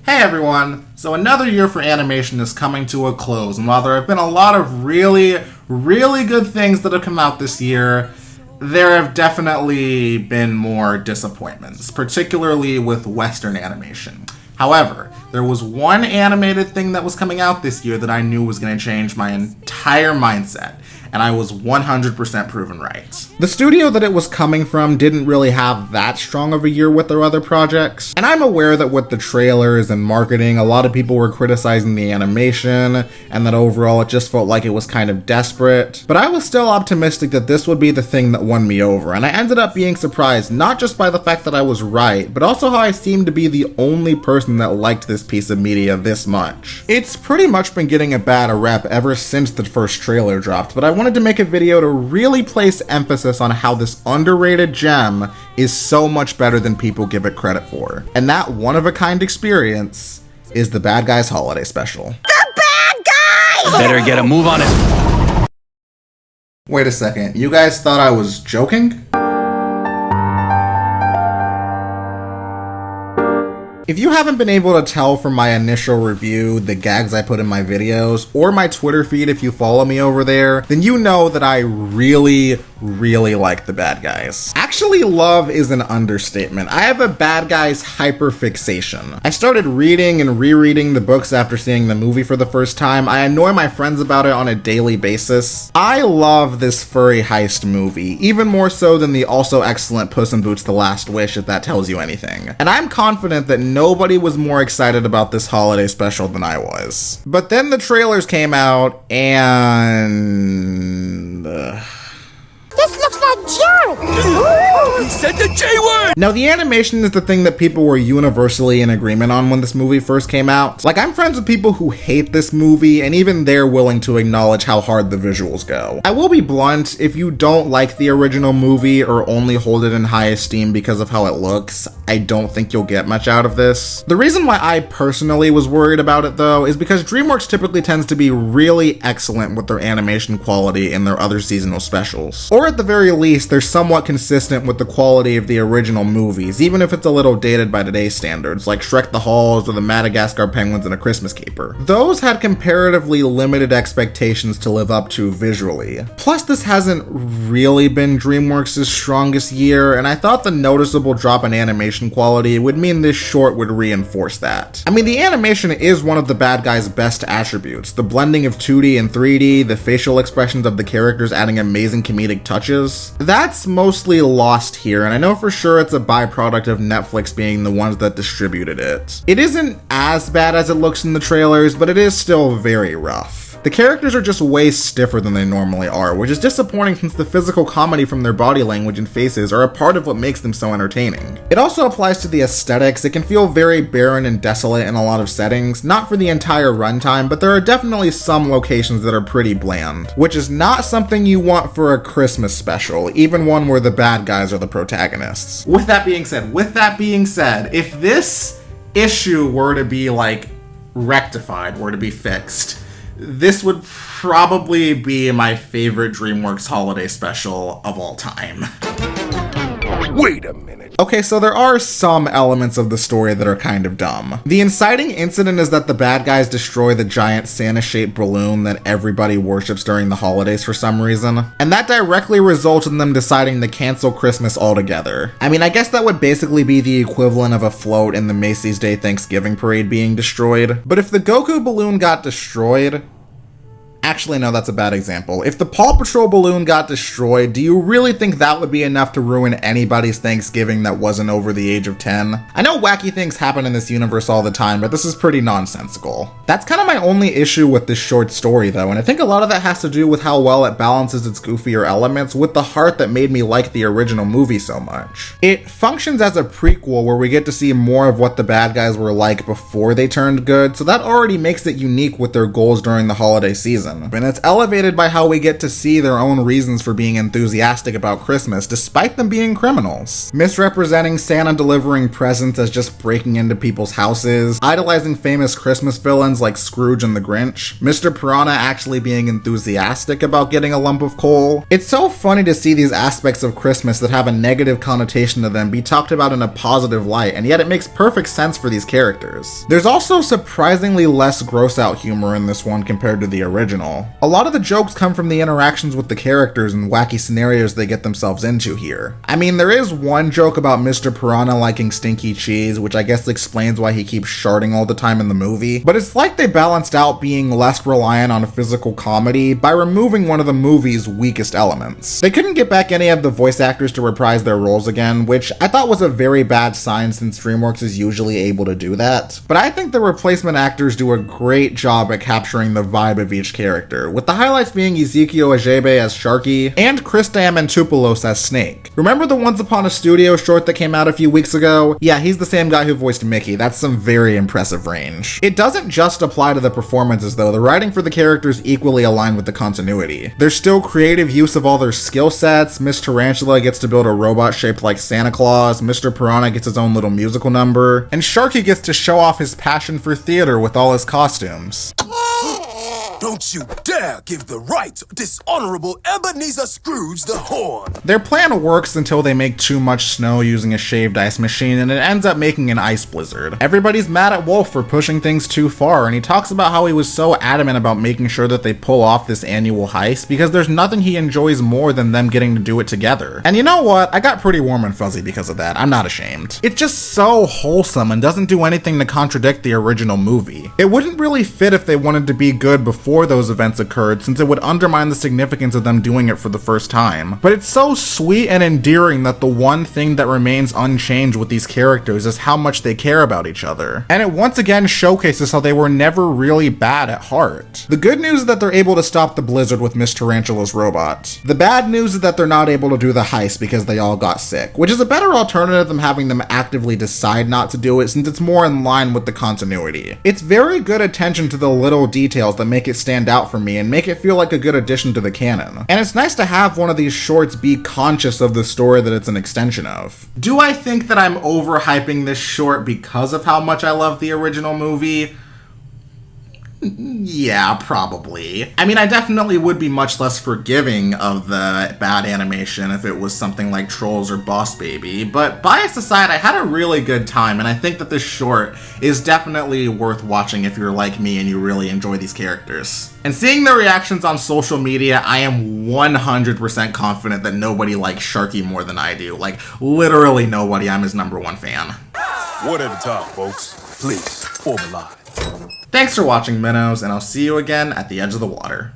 Hey everyone! So another year for animation is coming to a close, and while there have been a lot of really good things that have come out this year, there have definitely been more disappointments, particularly with Western animation. However, there was one animated thing that was coming out this year that I knew was going to change my entire mindset, and I was 100% proven right. The studio that it was coming from didn't really have that strong of a year with their other projects, and I'm aware that with the trailers and marketing, a lot of people were criticizing the animation, and that overall it just felt like it was kind of desperate, but I was still optimistic that this would be the thing that won me over, and I ended up being surprised not just by the fact that I was right, but also how I seemed to be the only person that liked this piece of media this much. It's pretty much been getting a bad rep ever since the first trailer dropped, but I wanted to make a video to really place emphasis on how this underrated gem is so much better than people give it credit for. And that one-of-a-kind experience is the Bad Guys Holiday Special. The Bad Guys! Better get a move on it. Wait a second, you guys thought I was joking? If you haven't been able to tell from my initial review, the gags I put in my videos, or my Twitter feed if you follow me over there, then you know that I really like the Bad Guys. Actually, love is an understatement. I have a Bad Guys hyperfixation. I started reading and rereading the books after seeing the movie for the first time. I annoy my friends about it on a daily basis. I love this furry heist movie, even more so than the also excellent Puss in Boots: The Last Wish, if that tells you anything. And I'm confident that nobody was more excited about this holiday special than I was. But then the trailers came out, and This looks like junk! He said the J-word! Now, the animation is the thing that people were universally in agreement on when this movie first came out. Like, I'm friends with people who hate this movie, and even they're willing to acknowledge how hard the visuals go. I will be blunt, if you don't like the original movie or only hold it in high esteem because of how it looks, I don't think you'll get much out of this. The reason why I personally was worried about it, though, is because DreamWorks typically tends to be really excellent with their animation quality in their other seasonal specials. Or at the very least, they're somewhat consistent with the quality of the original movies, even if it's a little dated by today's standards, like Shrek the Halls or the Madagascar Penguins and A Christmas Caper. Those had comparatively limited expectations to live up to visually. Plus, this hasn't really been DreamWorks' strongest year, and I thought the noticeable drop in animation quality would mean this short would reinforce that. I mean, the animation is one of the Bad Guys' best attributes. The blending of 2D and 3D, the facial expressions of the characters adding amazing comedic touches. That's mostly lost here, and I know for sure it's a byproduct of Netflix being the ones that distributed it. It isn't as bad as it looks in the trailers, but it is still very rough. The characters are just way stiffer than they normally are, which is disappointing since the physical comedy from their body language and faces are a part of what makes them so entertaining. It also applies to the aesthetics. It can feel very barren and desolate in a lot of settings, not for the entire runtime, but there are definitely some locations that are pretty bland, which is not something you want for a Christmas special, even one where the bad guys are the protagonists. With that being said, if this issue were to be rectified, were to be fixed, this would probably be my favorite DreamWorks holiday special of all time. Wait a minute. Okay, so there are some elements of the story that are kind of dumb. The inciting incident is that the bad guys destroy the giant Santa-shaped balloon that everybody worships during the holidays for some reason, and that directly results in them deciding to cancel Christmas altogether. I mean, I guess that would basically be the equivalent of a float in the Macy's Day Thanksgiving Parade being destroyed. But if the Goku balloon got destroyed, actually, no, that's a bad example. If the Paw Patrol balloon got destroyed, do you really think that would be enough to ruin anybody's Thanksgiving that wasn't over the age of 10? I know wacky things happen in this universe all the time, but this is pretty nonsensical. That's kind of my only issue with this short story, though, and I think a lot of that has to do with how well it balances its goofier elements with the heart that made me like the original movie so much. It functions as a prequel where we get to see more of what the bad guys were like before they turned good, so that already makes it unique with their goals during the holiday season. season. And it's elevated by how we get to see their own reasons for being enthusiastic about Christmas, despite them being criminals. Misrepresenting Santa delivering presents as just breaking into people's houses, idolizing famous Christmas villains like Scrooge and the Grinch, Mr. Piranha actually being enthusiastic about getting a lump of coal. It's so funny to see these aspects of Christmas that have a negative connotation to them be talked about in a positive light, and yet it makes perfect sense for these characters. There's also surprisingly less gross out humor in this one compared to the original. A lot of the jokes come from the interactions with the characters and wacky scenarios they get themselves into here. I mean, there is one joke about Mr. Piranha liking stinky cheese, which I guess explains why he keeps sharting all the time in the movie, but it's like they balanced out being less reliant on physical comedy by removing one of the movie's weakest elements. They couldn't get back any of the voice actors to reprise their roles again, which I thought was a very bad sign since DreamWorks is usually able to do that, but I think the replacement actors do a great job at capturing the vibe of each character, with the highlights being Ezekiel Ajebe as Sharky and Chris Diamantopoulos as Snake. Remember the Once Upon a Studio short that came out a few weeks ago? Yeah, he's the same guy who voiced Mickey. That's some very impressive range. It doesn't just apply to the performances though, the writing for the characters equally aligned with the continuity. There's still creative use of all their skill sets. Miss Tarantula gets to build a robot shaped like Santa Claus, Mr. Piranha gets his own little musical number, and Sharky gets to show off his passion for theater with all his costumes. Don't you dare give the right dishonorable Ebenezer Scrooge the horn! Their plan works until they make too much snow using a shaved ice machine, and it ends up making an ice blizzard. Everybody's mad at Wolf for pushing things too far, and he talks about how he was so adamant about making sure that they pull off this annual heist because there's nothing he enjoys more than them getting to do it together. And you know what? I got pretty warm and fuzzy because of that. I'm not ashamed. It's just so wholesome and doesn't do anything to contradict the original movie. It wouldn't really fit if they wanted to be good before those events occurred, since it would undermine the significance of them doing it for the first time. But it's so sweet and endearing that the one thing that remains unchanged with these characters is how much they care about each other. And it once again showcases how they were never really bad at heart. The good news is that they're able to stop the blizzard with Miss Tarantula's robot. The bad news is that they're not able to do the heist because they all got sick, which is a better alternative than having them actively decide not to do it, since it's more in line with the continuity. It's very good attention to the little details that make it stand out for me and make it feel like a good addition to the canon. And it's nice to have one of these shorts be conscious of the story that it's an extension of. Do I think that I'm overhyping this short because of how much I love the original movie? Yeah, probably. I mean, I definitely would be much less forgiving of the bad animation if it was something like Trolls or Boss Baby, but bias aside, I had a really good time, and I think that this short is definitely worth watching if you're like me and you really enjoy these characters. And seeing the reactions on social media, I am 100% confident that nobody likes Sharky more than I do. Like, literally nobody. I'm his #1 fan. One at a time, folks. Please, form a line. Thanks for watching, Minnows, and I'll see you again at the edge of the water.